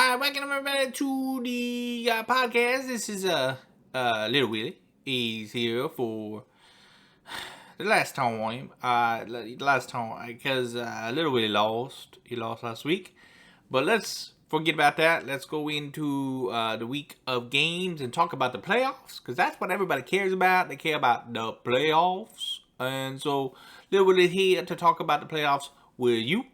Alright, welcome everybody to the podcast. This is Little Willy. He's here for the last time. Because Little Willy lost. He lost last week. But let's forget about that. Let's go into the week of games and talk about the playoffs. Because that's what everybody cares about. They care about the playoffs. And so Little Willy here to talk about the playoffs with you.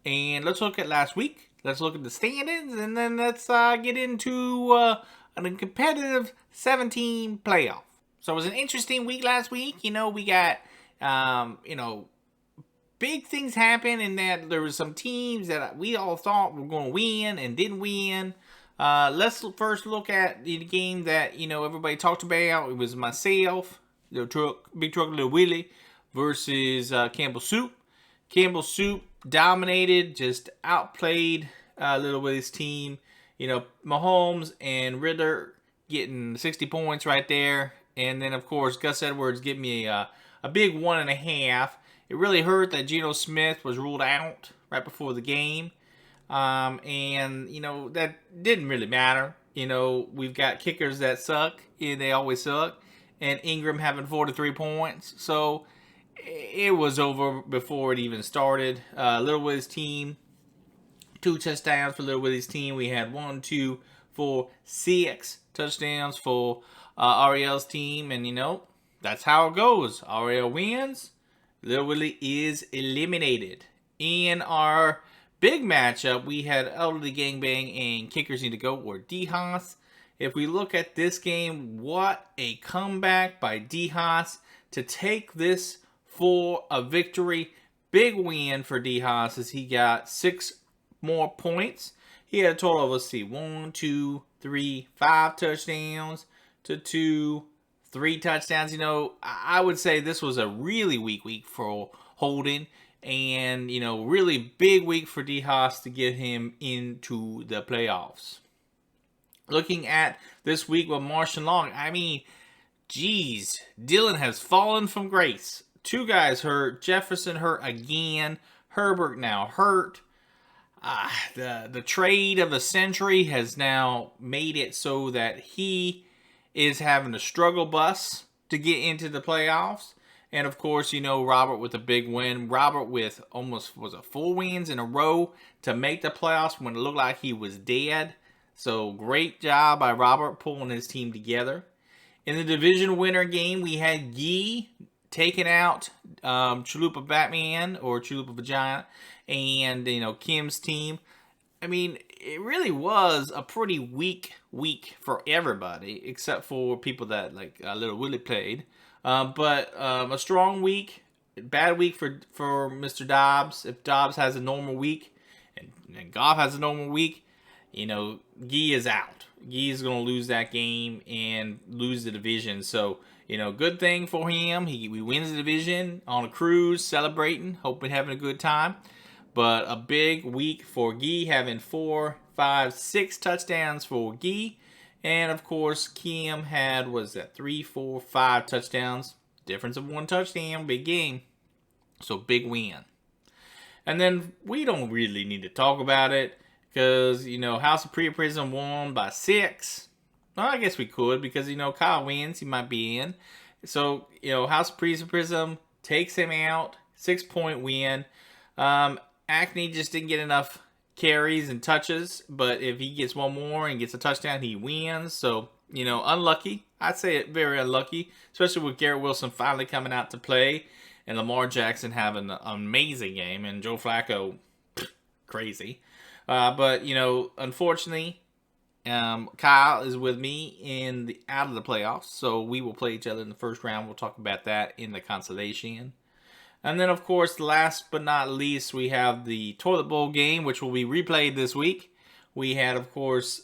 And let's look at last week. Let's look at the standings, and then let's get into a competitive 17 playoff. So it was an interesting week last week. We got, big things happen in that there were some teams that we all thought were going to win and didn't win. Let's first look at the game that, everybody talked about. It was myself, Big Truck Little Willy, versus Campbell Soup. Campbell Soup dominated, just outplayed Little Willy's team. Mahomes and Ritter getting 60 points right there. And then, of course, Gus Edwards giving me a big 1.5. It really hurt that Geno Smith was ruled out right before the game. That didn't really matter. We've got kickers that suck. They always suck. And Ingram having 43 points. So it was over before it even started. Little Willy's team, 2 touchdowns for Little Willy's team. We had 1, 2, 4, 6 touchdowns for Ariel's team. And, that's how it goes. Ariel wins. Little Willy is eliminated. In our big matchup, we had Elderly Gangbang and Kickers Need to Go, or D-Haas. If we look at this game, what a comeback by D-Haas to take this for a victory. Big win for D-Haas as he got 6 more points. He had a total of, 1, 2, 3, 5 touchdowns to 2, 3 touchdowns. I would say this was a really weak week for Holden. And, really big week for D-Haas to get him into the playoffs. Looking at this week with Martian Long, Dylan has fallen from grace. 2 guys hurt. Jefferson hurt again. Herbert now hurt. The trade of the century has now made it so that he is having a struggle bus to get into the playoffs. And of course, Robert with a big win. Robert with almost 4 wins in a row to make the playoffs when it looked like he was dead. So great job by Robert pulling his team together. In the division winner game, we had Guy taking out Chalupa Batman or Chalupa Giant and, Kim's team. It really was a pretty weak week for everybody except for people that like Little Willy played. But a strong week, bad week for Mr. Dobbs. If Dobbs has a normal week and Goff has a normal week, Guy is out. Guy is going to lose that game and lose the division. So, good thing for him. He wins the division on a cruise, celebrating, hoping having a good time. But a big week for Guy, having 4, 5, 6 touchdowns for Guy. And, of course, Kim had, 3, 4, 5 touchdowns. Difference of 1 touchdown, big game. So, big win. And then we don't really need to talk about it because, House of Prism won by 6. Well, I guess we could because, Kyle wins. He might be in. So, House of Prism takes him out. 6-point win. Acne just didn't get enough carries and touches, but if he gets 1 more and gets a touchdown, he wins. So, unlucky. I'd say it very unlucky, especially with Garrett Wilson finally coming out to play and Lamar Jackson having an amazing game and Joe Flacco, crazy. But, unfortunately, Kyle is with me out of the playoffs, so we will play each other in the first round. We'll talk about that in the consolation. And then, of course, last but not least, we have the Toilet Bowl game, which will be replayed this week. We had, of course,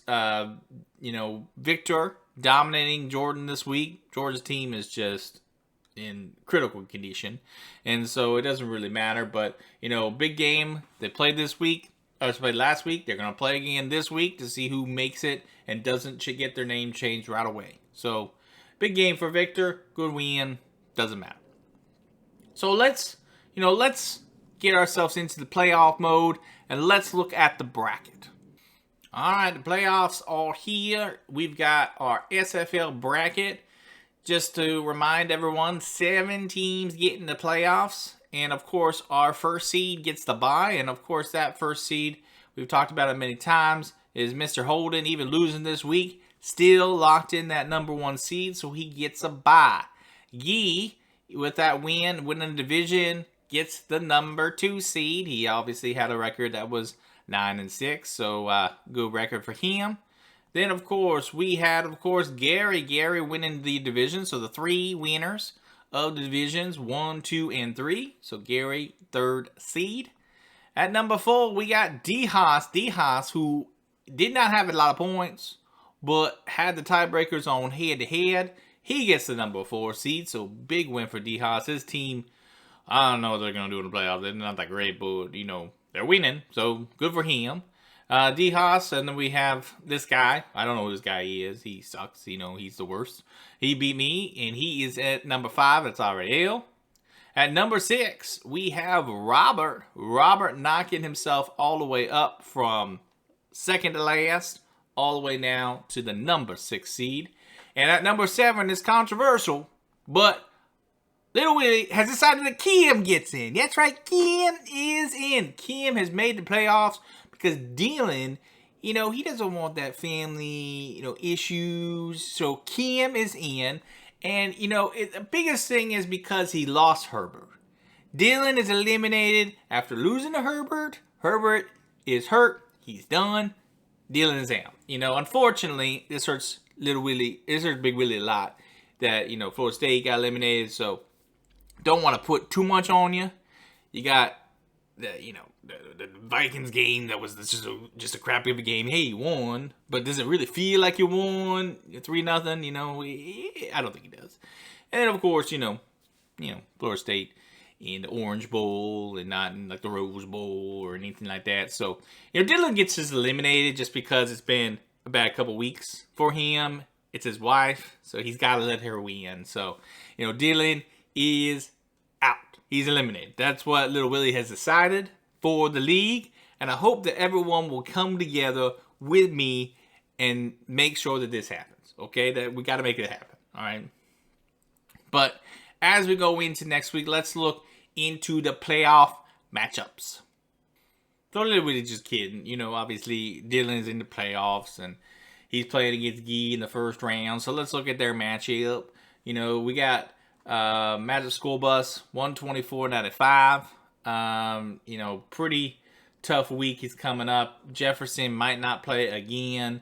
Victor dominating Jordan this week. Jordan's team is just in critical condition, and so it doesn't really matter. But, big game. They played this week. They played last week. They're going to play again this week to see who makes it and doesn't get their name changed right away. So, big game for Victor. Good win. Doesn't matter. So let's get ourselves into the playoff mode and let's look at the bracket. All right, the playoffs are here. We've got our SFL bracket. Just to remind everyone, 7 teams get in the playoffs. And of course, our first seed gets the bye. And of course, that first seed, we've talked about it many times, is Mr. Holden. Even losing this week, still locked in that number 1 seed, so he gets a bye. Yee, with that win, winning the division, gets the number 2 seed. He obviously had a record that was 9-6, so good record for him. Then, of course, we had, Gary winning the division. So the 3 winners of the divisions, 1, 2, and 3. So Gary, 3rd seed. At number 4, we got D-Haas. D-Haas, who did not have a lot of points, but had the tiebreakers on head-to-head. He gets the number 4 seed, so big win for D-Haas. His team, I don't know what they're going to do in the playoffs. They're not that great, but, they're winning, so good for him. D-Haas, and then we have this guy. I don't know who this guy is. He sucks. He's the worst. He beat me, and he is at number 5. That's Ariel. At number 6, we have Robert. Robert knocking himself all the way up from second to last, all the way now to the number 6 seed. And at number 7 is controversial, but Little Willy has decided that Kim gets in. That's right, Kim is in. Kim has made the playoffs because Dylan, he doesn't want that family, issues. So Kim is in. And, the biggest thing is because he lost Herbert. Dylan is eliminated after losing to Herbert. Herbert is hurt. He's done. Dylan is out. Unfortunately, this hurts Little Willy. This hurts Big Willy a lot that, Florida State got eliminated. So don't want to put too much on you. You got the Vikings game that was just a crappy of a game. Hey, you won, but does it really feel like you won 3-0? I don't think it does. And then of course, Florida State in the Orange Bowl and not in like the Rose Bowl or anything like that. So Dylan gets just eliminated just because it's been a bad couple weeks for him. It's his wife, so he's got to let her win. So Dylan is out. He's eliminated. That's what Little Willy has decided for the league. And I hope that everyone will come together with me and make sure that this happens. Okay? That we got to make it happen. All right? But as we go into next week, let's look into the playoff matchups. So Little Willy just kidding. Obviously, Dylan's in the playoffs and he's playing against Gee in the first round. So let's look at their matchup. We got Magic School Bus 124.95. Pretty tough week is coming up. Jefferson might not play again.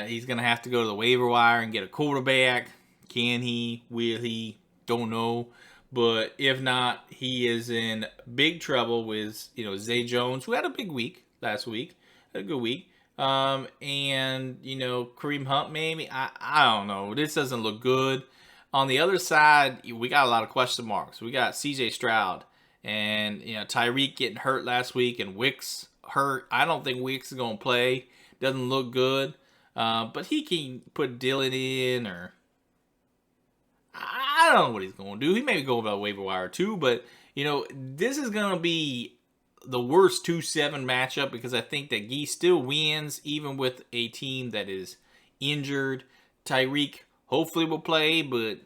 He's gonna have to go to the waiver wire and get a quarterback. Can he? Will he? Don't know. But if not, he is in big trouble with Zay Jones, who had a big week last week. Had a good week. And Kareem Hunt maybe. I don't know. This doesn't look good. On the other side, we got a lot of question marks. We got C.J. Stroud and Tyreek getting hurt last week and Wicks hurt. I don't think Wicks is going to play. Doesn't look good. But he can put Dylan in or I don't know what he's going to do. He may go about waiver wire too. But, this is going to be the worst 2-7 matchup because I think that Gee still wins even with a team that is injured. Tyreek hopefully will play, but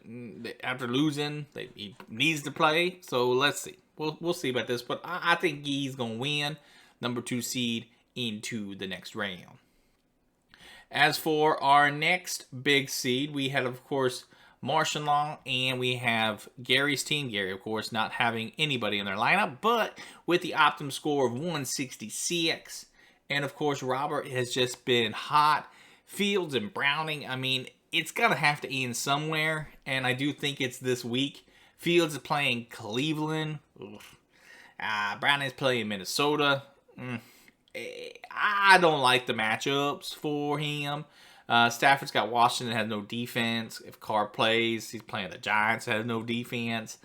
after losing, he needs to play. So let's see. We'll see about this. But I think Gee's going to win number 2 seed into the next round. As for our next big seed, we had, of course, Martian Law, and we have Gary's team. Gary, of course, not having anybody in their lineup, but with the optimum score of 166. And, of course, Robert has just been hot. Fields and Browning, it's going to have to end somewhere, and I do think it's this week. Fields is playing Cleveland. Browning's playing Minnesota. I don't like the matchups for him. Stafford's got Washington, has no defense. If Carr plays, he's playing the Giants, has no defense.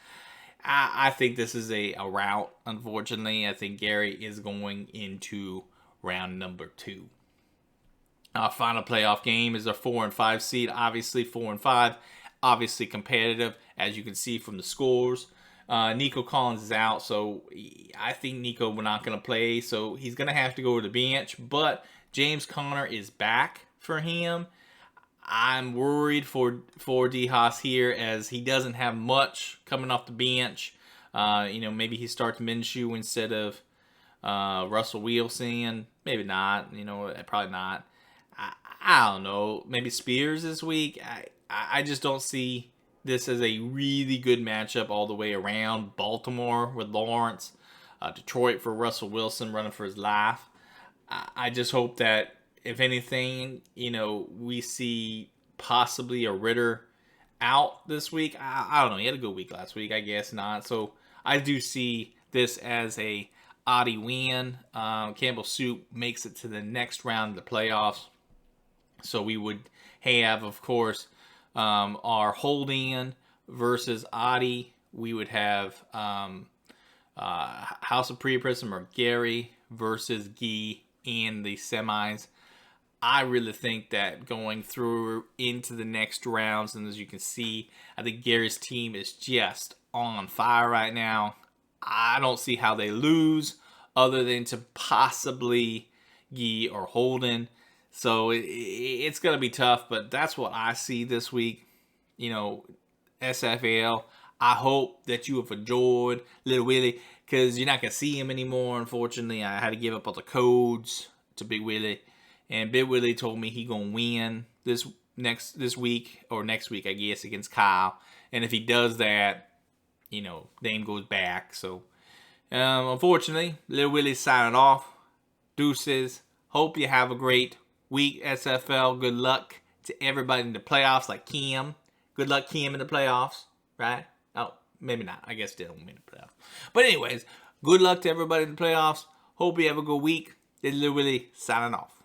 I think this is a rout, unfortunately. I think Gary is going into round number 2. Our final playoff game is a 4 and 5 seed. Obviously, 4 and 5, obviously competitive, as you can see from the scores. Nico Collins is out, so I think Nico will not going to play, so he's going to have to go to the bench. But James Conner is back for him. I'm worried for D Haas here, as he doesn't have much coming off the bench. Maybe he starts Minshew instead of Russell Wilson. Maybe not. Probably not. I don't know. Maybe Spears this week. I just don't see this as a really good matchup all the way around. Baltimore with Lawrence. Detroit for Russell Wilson running for his life. I just hope that, if anything, we see possibly a Ritter out this week. I don't know. He had a good week last week. I guess not. So I do see this as a oddie win. Campbell Soup makes it to the next round of the playoffs. So we would have, of course, our hold-in versus oddie. We would have House of Priaprism or Gary versus Guy in the semis. I really think that going through into the next rounds, and as you can see, I think Gary's team is just on fire right now. I don't see how they lose other than to possibly Guy or Holden. So it's going to be tough, but that's what I see this week. SFL. I hope that you have enjoyed Little Willy, because you're not going to see him anymore, unfortunately. I had to give up all the codes to Big Willy. And Big Willy told me he going to win this week, or next week, I guess, against Kyle. And if he does that, name goes back. So, unfortunately, Little Willy's signing off. Deuces. Hope you have a great week, SFL. Good luck to everybody in the playoffs, like Kim. Good luck, Kim, in the playoffs, right? Oh, maybe not. I guess they don't win the playoffs. But anyways, good luck to everybody in the playoffs. Hope you have a good week. This is Little Willy signing off.